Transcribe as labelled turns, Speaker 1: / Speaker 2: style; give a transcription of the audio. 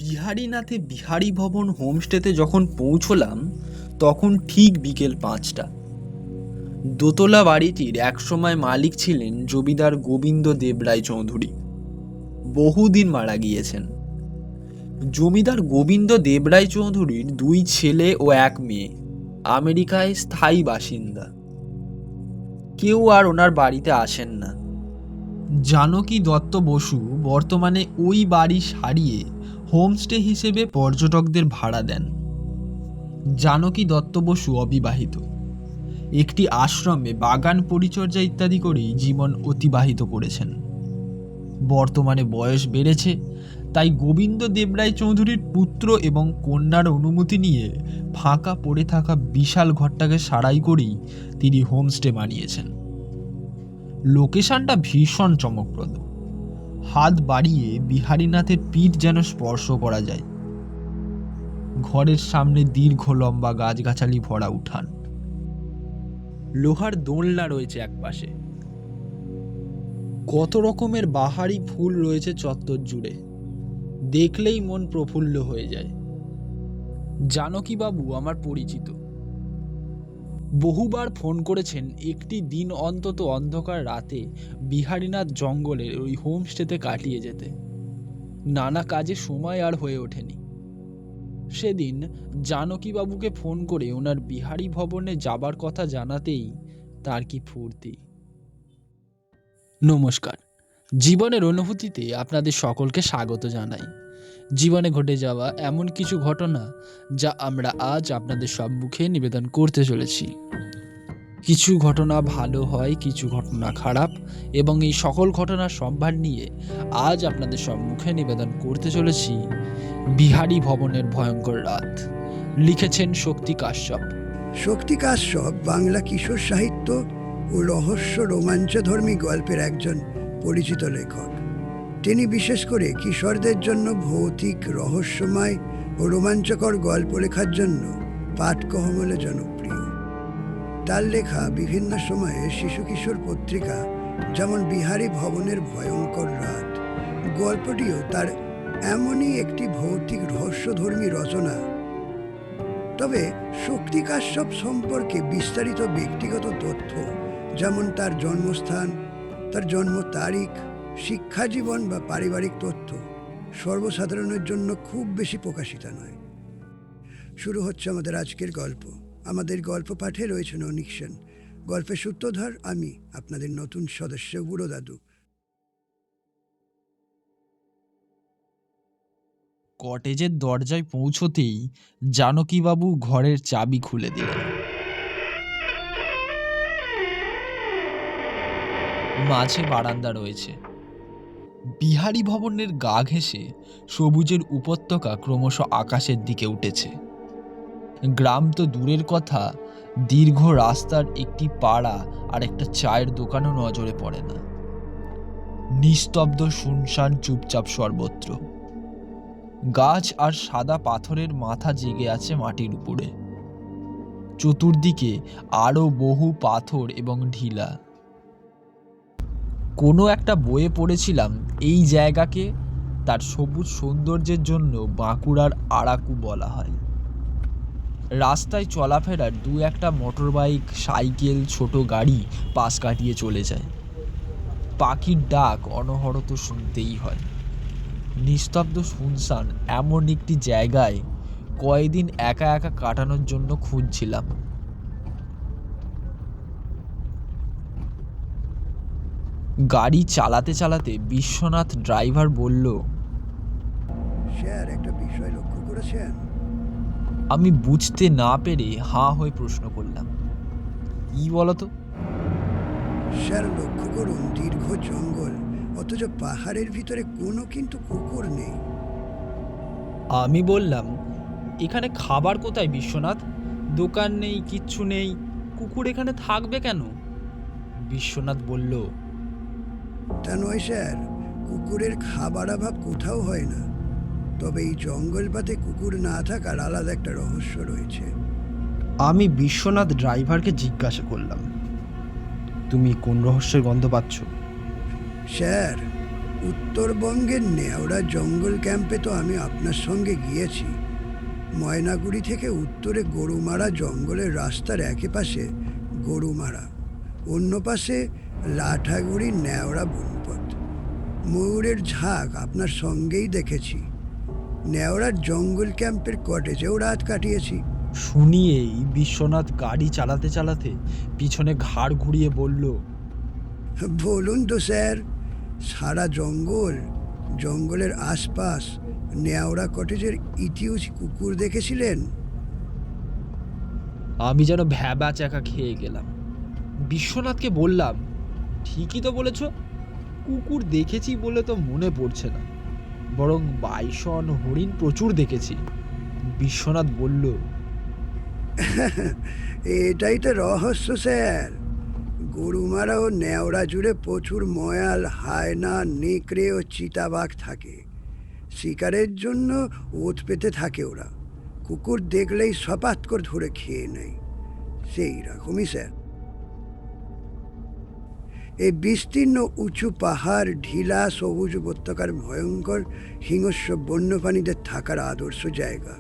Speaker 1: বিহারীনাথে বিহারী ভবন হোমস্টেতে যখন পৌঁছলাম তখন ঠিক বিকেল 5টা। দোতলা বাড়িটির একসময় মালিক ছিলেন জমিদার গোবিন্দ দেবরায় চৌধুরী। বহুদিন মারা গিয়েছেন। জমিদার গোবিন্দ দেবরায় চৌধুরীর 2 ছেলে ও 1 মেয়ে, আমেরিকায় স্থায়ী বাসিন্দা। কেউ আর ওনার বাড়িতে আসেন না। জানকী দত্ত বসু বর্তমানে ওই বাড়ি সারিয়ে হোমস্টে হিসেবে পর্যটকদের ভাড়া দেন। জানকী দত্ত বসু অবিবাহিত। একটি আশ্রমে বাগান পরিচর্যা ইত্যাদি করেই জীবন অতিবাহিত করেছেন। বর্তমানে বয়স বেড়েছে, তাই গোবিন্দ দেবরায় চৌধুরীর পুত্র এবং কন্যার অনুমতি নিয়ে ফাঁকা পড়ে থাকা বিশাল ঘরটাকে সারাই করেই তিনি হোমস্টে বানিয়েছেন। লোকেশনটা ভীষণ চমকপ্রদ। হাত বাড়িয়ে বিহারীনাথের পিঠ যেন স্পর্শ করা যায়। ঘরের সামনে দীর্ঘ লম্বা গাছগাছালি ভরা উঠান। লোহার দোলনা রয়েছে একপাশে। কত রকমের বাহারি ফুল রয়েছে চত্বর জুড়ে। দেখলেই মন প্রফুল্ল হয়ে যায়। জানকীবাবু আমার পরিচিত। বহুবার ফোন করেছেন একটি দিন অন্তত অন্ধকার রাতে বিহারীনাথ জঙ্গলের ওই হোমস্টেতে কাটিয়ে যেতে। নানা কাজে সময় আর হয়ে ওঠেনি। সেদিন জানকীবাবুকে ফোন করে ওনার বিহারী ভবনে যাবার কথা জানাতেই তার কি ফুর্তি। নমস্কার, জীবনের অনুভূতিতে আপনাদের সকলকে স্বাগত জানাই। জীবনে ঘটে যাওয়া এমন কিছু ঘটনা যা আমরা আজ আপনাদের সম্মুখে নিবেদন করতে চলেছি। কিছু ঘটনা ভালো হয়, কিছু ঘটনা খারাপ, এবং এই সকল ঘটনার সম্ভার নিয়ে আজ আপনাদের সম্মুখে নিবেদন করতে চলেছি বিহারী ভবনের ভয়ঙ্কর রাত। লিখেছেন শক্তি কাশ্যপ।
Speaker 2: শক্তি কাশ্যপ বাংলা কিশোর সাহিত্য ও রহস্য রোমাঞ্চধর্মী গল্পের একজন পরিচিত লেখক। তিনি বিশেষ করে কিশোরদের জন্য ভৌতিক, রহস্যময় ও রোমাঞ্চকর গল্প লেখার জন্য পাঠকমহলে জনপ্রিয়। তার লেখা বিভিন্ন সময়ে শিশু কিশোর পত্রিকা, যেমন বিহারী ভবনের ভয়ঙ্কর রাত গল্পটিও তার এমনই একটি ভৌতিক রহস্যধর্মী রচনা। তবে শক্তি কাশ্যপ সম্পর্কে বিস্তারিত ব্যক্তিগত তথ্য, যেমন তার জন্মস্থান, তার জন্ম তারিখ, শিক্ষা জীবন বা পারিবারিক তথ্য সর্বসাধারণের জন্য খুব বেশি প্রকাশিত নয়। শুরু হচ্ছে আমাদের আজকের গল্প। আমাদের গল্প পাঠে রয়েছেন অনিক সেন। গল্পের সূত্রধর আমি, আপনাদের নতুন সদস্য বুড়ো দাদু।
Speaker 1: কটেজের দরজায় পৌঁছতেই জানকীবাবু ঘরের চাবি খুলে দিলেন। মাঝে বারান্দা রয়েছে। বিহারী ভবনের গা ঘেঁষে সবুজের উপত্যকা ক্রমশ আকাশের দিকে উঠেছে। গ্রাম তো দূরের কথা, দীর্ঘ রাস্তার একটি পাড়া আর একটা চায়ের দোকানও নজরে পড়ে না। নিস্তব্ধ, শুনশান, চুপচাপ সর্বত্র। গাছ আর সাদা পাথরের মাথা জেগে আছে মাটির উপরে। চতুর্দিকে আরো বহু পাথর এবং ঢিলা। কোনো একটা বইয়ে পড়েছিলাম এই জায়গাকে তার সবুজ সৌন্দর্যের জন্য বাঁকুড়ার আরাকু বলা হয়। রাস্তায় চলাফেরার 2-1টা মোটরবাইক, সাইকেল, ছোট গাড়ি পাশ কাটিয়ে চলে যায়। পাখির ডাক অনবরত শুনতেই হয়। নিস্তব্ধ, শুনশান এমন একটি জায়গায় কয়েকদিন একা একা কাটানোর জন্য খুঁজছিলাম। গাড়ি চালাতে চালাতে বিশ্বনাথ ড্রাইভার বলল,
Speaker 2: স্যার, একটা বিষয় লক্ষ্য করেছেন?
Speaker 1: আমি বুঝতে না পেরে হাঁ হয়ে প্রশ্ন করলাম, কি বলতো?
Speaker 2: স্যার, লক্ষ্য করুন, দীর্ঘ জঙ্গল, অথচ পাহাড়ের ভিতরে কোনো কিন্তু কুকুর নেই।
Speaker 1: আমি বললাম, এখানে খাবার কোথায় বিশ্বনাথ? দোকান নেই, কিচ্ছু নেই, কুকুর এখানে থাকবে কেন? বিশ্বনাথ বলল,
Speaker 2: তা নয় স্যার, কুকুরের খাবার অভাব কোথাও হয় না। তবে এই জঙ্গলপাতে কুকুর না থাকার আলাদা একটা রহস্য রয়েছে।
Speaker 3: আমি বিশ্বনাথ ড্রাইভারকে জিজ্ঞাসা করলাম, তুমি কোন রহস্যের গন্ধ পাচ্ছ?
Speaker 2: স্যার, উত্তরবঙ্গের নেওড়া জঙ্গল ক্যাম্পে তো আমি আপনার সঙ্গে গিয়েছি। ময়নাগুড়ি থেকে উত্তরে গরুমারা জঙ্গলের রাস্তার একে পাশে গরুমারা, অন্য পাশে লাঠাগুড়ি নেওড়া বনপথ। ময়ূরের ঝাঁক আপনার সঙ্গেই দেখেছি। নেওড়ার জঙ্গল ক্যাম্পের কটেজেও রাত কাটিয়েছি।
Speaker 3: শুনিয়েই বিশ্বনাথ গাড়ি চালাতে চালাতে পিছনে ঘাড় ঘুরিয়ে বলল,
Speaker 2: বলুন তো স্যার, সারা জঙ্গল, জঙ্গলের আশপাশ নেওড়া কটেজের ইতিউচি কুকুর দেখেছিলেন?
Speaker 3: আমি যেন ভ্যাবা চাকা খেয়ে গেলাম। বিশ্বনাথকে বললাম, ঠিকই তো বলেছ, কুকুর দেখেছি বলে তো মনে পড়ছে না, বরং বাইসন হরিণ প্রচুর দেখেছি। বিশ্বনাথ বলল,
Speaker 2: এটাই তো রহস্য স্যার। গরুমারা ও নেওড়া জুড়ে প্রচুর ময়াল, হায়না, নেকড়ে ও চিতাবাঘ থাকে। শিকারের জন্য ওত পেতে থাকে ওরা। কুকুর দেখলেই সপাত করে ধরে খেয়ে নেয়। সেই রকমই স্যার। এই বিস্তীর্ণ উঁচু পাহাড়, ঢিলা সবুজ উপত্যকার ভয়ঙ্কর হিংস্র বন্যপ্রাণীদের থাকার আদর্শ জায়গা।